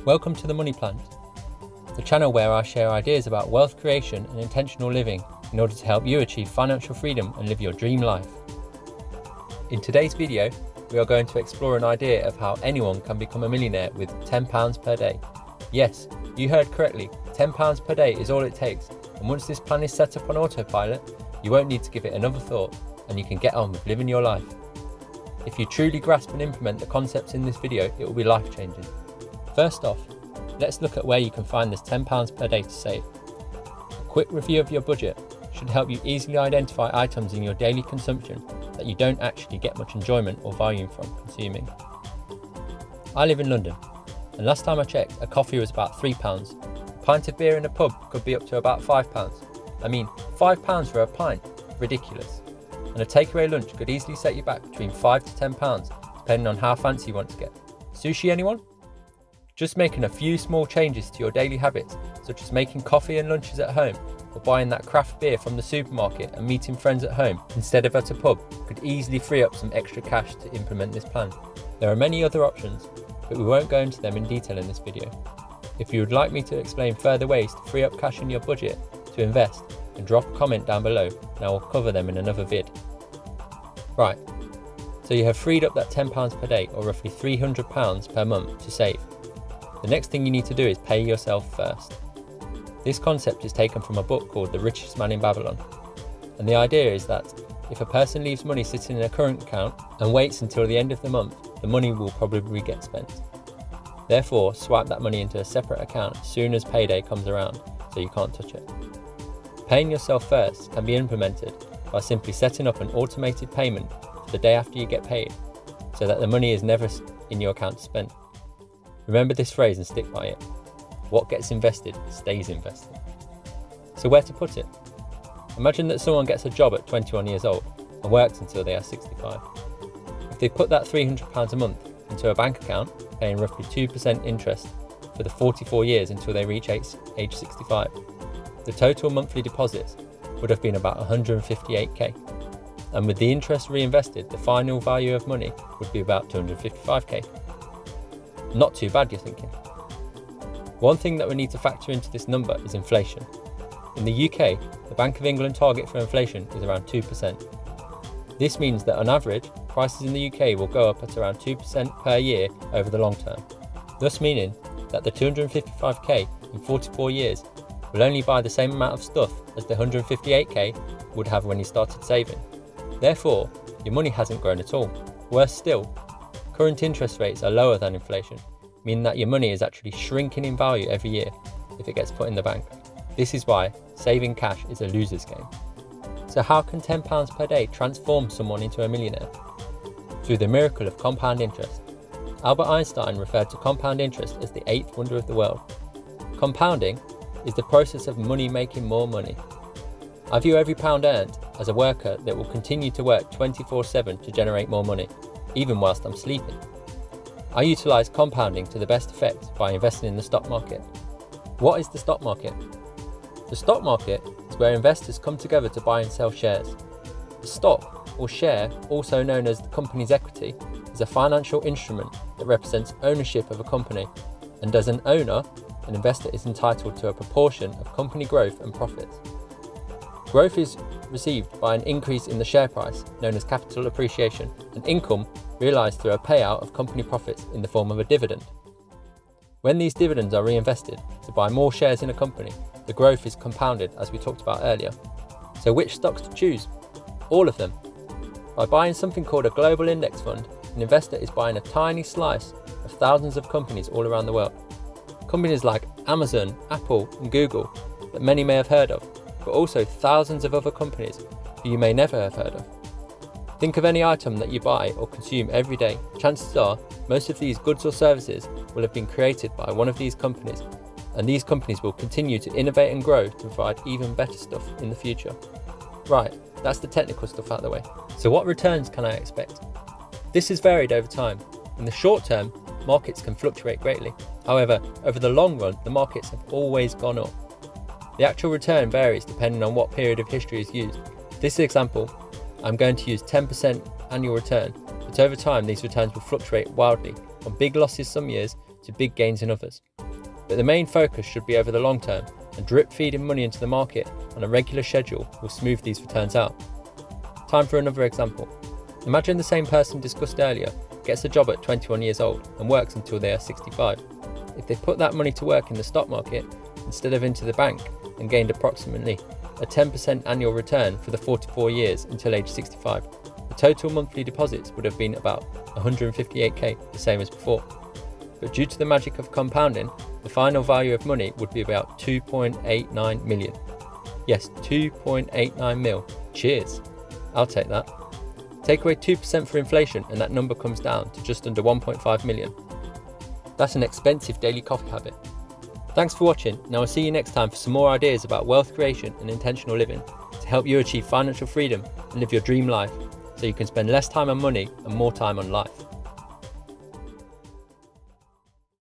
Welcome to The Money Plant, the channel where I share ideas about wealth creation and intentional living in order to help you achieve financial freedom and live your dream life. In today's video, we are going to explore an idea of how anyone can become a millionaire with £10 per day. Yes, you heard correctly, £10 per day is all it takes, and once this plan is set up on autopilot, you won't need to give it another thought and you can get on with living your life. If you truly grasp and implement the concepts in this video, it will be life-changing. First off, let's look at where you can find this £10 per day to save. A quick review of your budget should help you easily identify items in your daily consumption that you don't actually get much enjoyment or value from consuming. I live in London, and last time I checked, a coffee was about £3. A pint of beer in a pub could be up to about £5. I mean, £5 for a pint? Ridiculous. And a takeaway lunch could easily set you back between £5 to £10, depending on how fancy you want to get. Sushi, anyone? Just making a few small changes to your daily habits, such as making coffee and lunches at home, or buying that craft beer from the supermarket and meeting friends at home instead of at a pub, could easily free up some extra cash to implement this plan. There are many other options, but we won't go into them in detail in this video. If you would like me to explain further ways to free up cash in your budget to invest, then drop a comment down below and I will cover them in another vid. Right, so you have freed up that £10 per day, or roughly £300 per month to save. The next thing you need to do is pay yourself first. This concept is taken from a book called The Richest Man in Babylon. And the idea is that if a person leaves money sitting in a current account and waits until the end of the month, the money will probably get spent. Therefore, swipe that money into a separate account as soon as payday comes around, so you can't touch it. Paying yourself first can be implemented by simply setting up an automated payment for the day after you get paid, so that the money is never in your account to spend. Remember this phrase and stick by it. What gets invested stays invested. So where to put it? Imagine that someone gets a job at 21 years old and works until they are 65. If they put that £300 a month into a bank account, paying roughly 2% interest for the 44 years until they reach age 65, the total monthly deposits would have been about 158k. And with the interest reinvested, the final value of money would be about 255k. Not too bad, you're thinking. One thing that we need to factor into this number is inflation. In the UK, the Bank of England target for inflation is around 2%. This means that on average, prices in the UK will go up at around 2% per year over the long term, thus meaning that the 255k in 44 years will only buy the same amount of stuff as the 158k would have when you started saving. Therefore, your money hasn't grown at all. Worse still, current interest rates are lower than inflation, meaning that your money is actually shrinking in value every year if it gets put in the bank. This is why saving cash is a loser's game. So how can £10 per day transform someone into a millionaire? Through the miracle of compound interest. Albert Einstein referred to compound interest as the eighth wonder of the world. Compounding is the process of money making more money. I view every pound earned as a worker that will continue to work 24/7 to generate more money, even whilst I'm sleeping. I utilise compounding to the best effect by investing in the stock market. What is the stock market? The stock market is where investors come together to buy and sell shares. The stock, or share, also known as the company's equity, is a financial instrument that represents ownership of a company, and as an owner, an investor is entitled to a proportion of company growth and profits. Growth is received by an increase in the share price, known as capital appreciation, and income realised through a payout of company profits in the form of a dividend. When these dividends are reinvested to buy more shares in a company, the growth is compounded, as we talked about earlier. So which stocks to choose? All of them. By buying something called a global index fund, an investor is buying a tiny slice of thousands of companies all around the world. Companies like Amazon, Apple and Google that many may have heard of, but also thousands of other companies who you may never have heard of. Think of any item that you buy or consume every day. Chances are, most of these goods or services will have been created by one of these companies, and these companies will continue to innovate and grow to provide even better stuff in the future. Right, that's the technical stuff out of the way. So what returns can I expect? This is varied over time. In the short term, markets can fluctuate greatly. However, over the long run, the markets have always gone up. The actual return varies depending on what period of history is used. For this example, I'm going to use 10% annual return, but over time these returns will fluctuate wildly, from big losses some years to big gains in others. But the main focus should be over the long term, and drip feeding money into the market on a regular schedule will smooth these returns out. Time for another example. Imagine the same person discussed earlier gets a job at 21 years old and works until they are 65. If they put that money to work in the stock market instead of into the bank and gained approximately a 10% annual return for the 44 years until age 65, the total monthly deposits would have been about 158k, the same as before. But due to the magic of compounding, the final value of money would be about 2.89 million. Yes, 2.89 mil. Cheers. I'll take that. Take away 2% for inflation and that number comes down to just under 1.5 million. That's an expensive daily coffee habit. Thanks for watching. Now I'll see you next time for some more ideas about wealth creation and intentional living to help you achieve financial freedom and live your dream life so you can spend less time on money and more time on life.